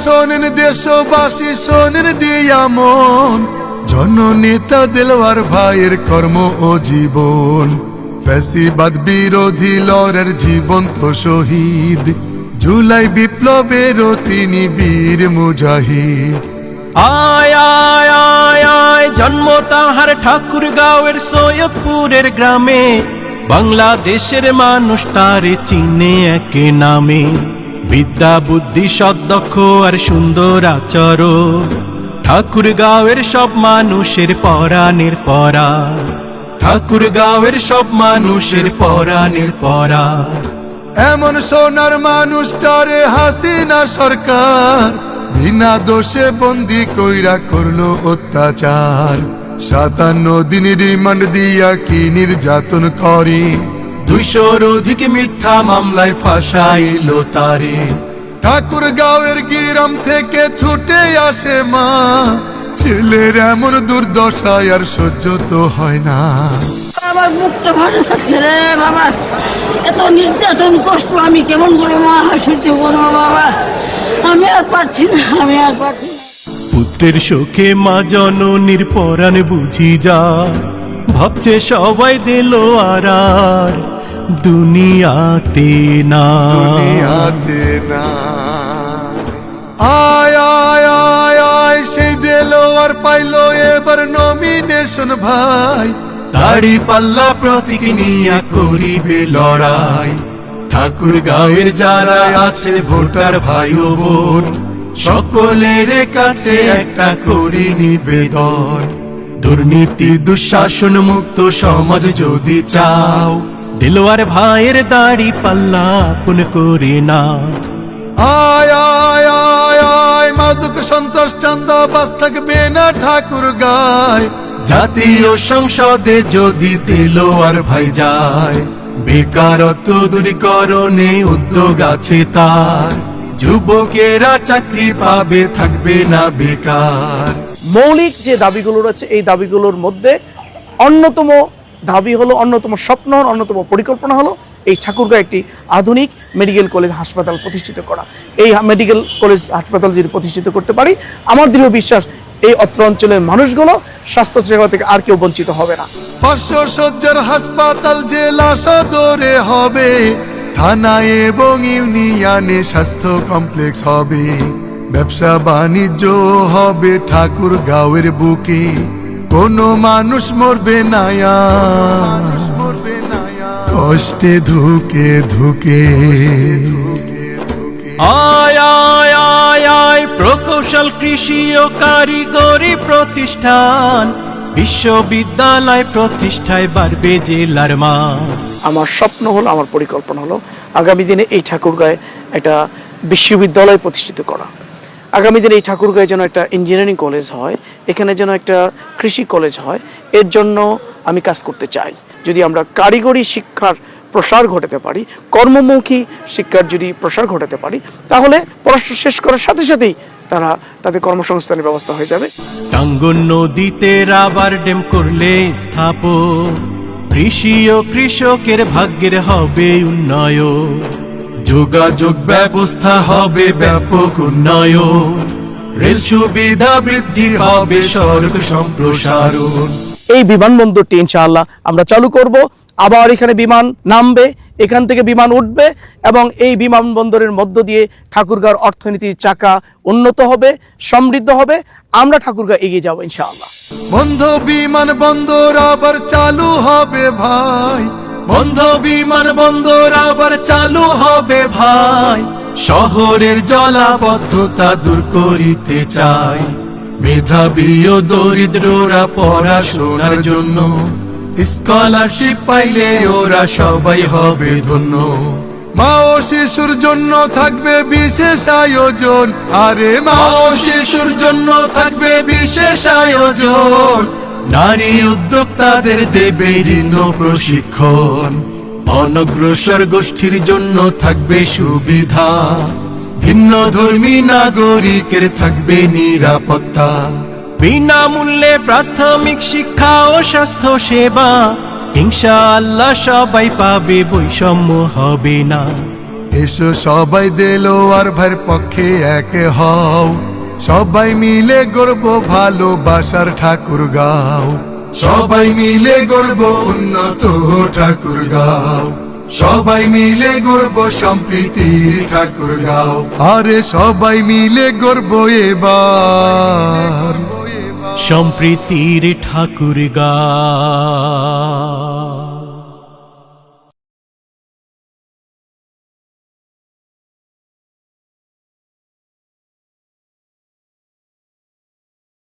শোনেন দেশবাসী শোনেন দিয়া মন, জননেতা দেলোয়ার ভাইয়ের কর্ম ও জীবন। ফ্যাসিবাদ বিরোধী লড়ের জীবন্ত শহীদ, জুলাই বিপ্লবেরও তিনি বীর মুজাহিদ। আয় আয় আয় আয় জন্ম তাহার ঠাকুরগাঁওয়ের সৈয়দপুরের গ্রামে, বাংলাদেশের মানুষ তারে চিনে একে নামে। বিদ্যা বুদ্ধি সদ্দক্ষ আর সুন্দর আচরণ, ঠাকুরগাঁওয়ের সব মানুষের পরাণের পরাণ, ঠাকুরগাঁওয়ের সব মানুষের পরাণের পরাণ। এমন সোনার মানুষটারে হাসিনা সরকার বিনা দোষে বন্দি কইরা করলো অত্যাচার। 57 দিন রিমান্ড দিয়া কি নির্যাতন করে, 200-র অধিক মিথ্যা মামলায় ফাঁসাইল তারে। ঠাকুরগাঁওয়ের গ্রাম থেকে ছুটে আসে মা, ছেলের এমন দুর্দশায় আর সহ্য তো হয় না। আমার মুখটা ভালো থাকছে রে বাবা, এত নির্যাতন কষ্ট আমি কেমন করে মা সহ্য করবো বাবা, আমি আর পারছি না, আমি আর পারছি না। পুত্রের শোকে মা জননীর পরাণ বুঝি যা, ভাবছে সবাই দিল আর দুনিয়াতে না, দুনিয়াতে না। আয় আয় আয় আয় সেই দিলো আর পাইলো এবার নমিনেশন ভাই, দাড়ি পাল্লা প্রতীক নিয়ে করিবে লড়াই। ঠাকুরগাঁওয়ের যারা আছে ভোটার ভাই ও বোন, সকলের কাছে একটা করি নিবেদন। দুর্নীতি দুঃশাসন মুক্ত সমাজ যদি চাও, দেলোয়ার ভাইয়ের দাড়ি পাল্লা আপন করে না। আয় আয় আয় আয় মাদক সন্ত্রাস চাঁদাবাজ থাকবে না ঠাকুরগাঁয়। জাতীয় সংসদে যদি দেলোয়ার ভাই যায়, বেকারত্ব দূরীকরণে উদ্যোগ আছে তার, যুবকেরা চাকরি পাবে থাকবে না বেকার। মৌলিক যে দাবিগুলো রয়েছে এই দাবিগুলোর মধ্যে অন্যতম দাবি হলো, অন্যতম স্বপ্ন, অন্যতম পরিকল্পনা হলো এই ঠাকুরগাঁও একটি আধুনিক মেডিকেল কলেজ হাসপাতাল প্রতিষ্ঠিত করা। এই মেডিকেল কলেজ হাসপাতাল যদি প্রতিষ্ঠিত করতে পারি, আমার দৃঢ় বিশ্বাস এই অত্র অঞ্চলের মানুষগুলো স্বাস্থ্য সেবা থেকে আর কেউ বঞ্চিত হবে না। 500 শয্যার হাসপাতাল জেলা সদরে হবে, থানায় এবং ইউনিয়নে স্বাস্থ্য কমপ্লেক্স হবে, ব্যবসা বাণিজ্য হবে ঠাকুরগাঁওয়ের বুকে, কোনো মানুষ মরবে না কষ্টে ধুকে ধুকে। আয় আয় আয় আয় প্রকৌশল কৃষি ও কারিগরি প্রতিষ্ঠান, বিশ্ববিদ্যালয় প্রতিষ্ঠায় বাড়বে জেলার মান। আমার স্বপ্ন হলো, আমার পরিকল্পনা হলো আগামী দিনে এই ঠাকুরগাঁয়ে একটা বিশ্ববিদ্যালয় প্রতিষ্ঠিত করা। আগামী দিনে এই ঠাকুরগাঁয়ে যেন একটা ইঞ্জিনিয়ারিং কলেজ হয়, এখানে যেন একটা কৃষি কলেজ হয়। এর জন্য আমি কাজ করতে চাই। যদি আমরা কারিগরি শিক্ষার প্রসার ঘটাতে পারি, কর্মমুখী শিক্ষার যদি প্রসার ঘটাতে পারি, তাহলে পড়াশোনা শেষ করার সাথে সাথেই তারা তাদের কর্মসংস্থানের ব্যবস্থা হয়ে যাবে। টাঙ্গন নদীতে রাবার ড্যাম করলে স্থাপন, কৃষি ও কৃষকের ভাগ্যের হবে উন্নয়ন, যোগাযোগ ব্যবস্থা হবে ব্যাপক উন্নয়ন, রেল সুবিধা বৃদ্ধি হবে, সড়ক সম্প্রসারণ। এই বিমানবন্দরটি ইনশাআল্লাহ আমরা চালু করব। আবার এখানে বিমান নামবে, এখান থেকে বিমান উঠবে এবং এই বিমানবন্দরের মধ্য দিয়ে ঠাকুরগাঁওর অর্থনীতির চাকা উন্নত হবে, সমৃদ্ধ হবে। আমরা ঠাকুরগাঁও এগিয়ে যাব ইনশাআল্লাহ। বন্ধ বিমান বন্দর আবার চালু হবে ভাই, বন্ধ বিমান বন্দর আবার চালু হবে ভাই, শহরের জলাবদ্ধতা দূর করিতে চাই, মেধাবী ও দরিদ্ররা পড়াশোনার জন্য স্কলারশিপ পাইলে ওরা সবাই হবে ধন্য। মা ও শিশুর জন্য থাকবে বিশেষ আয়োজন, আরে মা ও শিশুর জন্য থাকবে বিশেষ আয়োজন, নারী উদ্যোক্তাদের দেবে ঋণ প্রশিক্ষণ, অনগ্রসর গোষ্ঠীর জন্য থাকবে সুবিধা, ভিন্ন ধর্মী নাগরিকের থাকবে নিরাপত্তা, বিনামূল্যে প্রাথমিক শিক্ষা ও স্বাস্থ্য সেবা, ইনশাআল্লাহ সবাই পাবে, বৈষম্য হবে না। এসো সবাই দিলো আর ভাইয়ের পক্ষে এক হও, সবাই মিলে গর্ব ভালোবাসার ঠাকুর গাও, সবাই মিলে গর্ব উন্নত ঠাকুর গাও, সবাই মিলে গর্ব সম্প্রীতির ঠাকুর গাও। আরে সবাই মিলে গর্ব এবার সম্প্রীতির ঠাকুর গা।